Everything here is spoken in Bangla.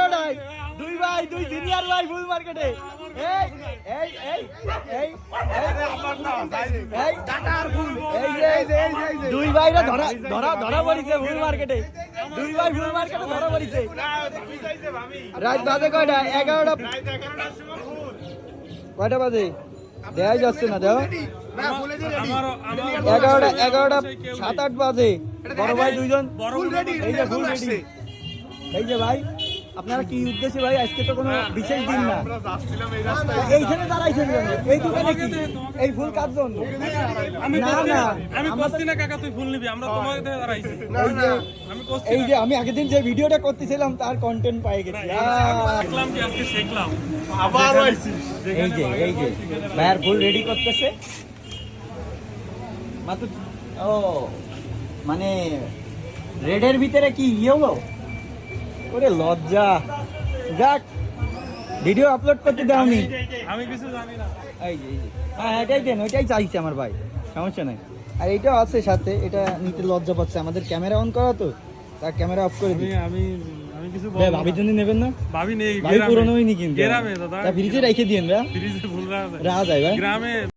11টায় দুই ভাই দুই সিনিয়র ভাই ফুল মার্কেটে এই এই এই এই এই টাটার ফুল এই যে দুই ভাইরা ধরা ধরা ধরা পড়িছে ফুল মার্কেটে দুই ভাই ফুল মার্কেটে ধরা পড়িছে রাত বাজে কয়টা 11টা কয়টা বাজে দেখাই যাচ্ছে না দেখো 11টা 7-8 বাজে বড় ভাই দুইজন এই যে ফুল রেডি এই যে ভাই আপনারা কি উদ্দেশ্যে ভাই আজকে তো কোনো বিশেষ দিন না এইখানে দাঁড়াইছেন কেন এই দোকানে কি এই ফুল কার জন্য না না আমি কইছি না কাকা তুই ফুল নিবি আমরা তোমাকে দেখে দাঁড়াইছি এই যে আমি আগের দিন যে ভিডিওটা করতেছিলাম তার কন্টেন্ট পাই গেছি দেখলাম কি আজকে শিখলাম আবার হইছি এই যে ভাইয়ার ফুল রেডি করতেছে মাত্র ও মানে রেডের ভিতরে কি হলো ওরে লজ্জা যাক ভিডিও আপলোড করতে দাওনি আমি কিছু জানি না এই যে হ্যাঁ এটাই দেন ওইটাই চাইছে আমার ভাই সমস্যা নাই আর এইটাও আছে সাথে এটা নিতে লজ্জা পাচ্ছে আমাদের ক্যামেরা অন করা তো তার ক্যামেরা অফ করে দিই আমি কিছু ভাই ভাবির জন্য নেবেন না ভাবি নেই ভাই পুরনো হয়নি কিন্তু গ্রামে দাদা ফ্রিজে রেখে দিয়েন ভাই ফ্রিজে ফুল রাখা যায় ভাই গ্রামে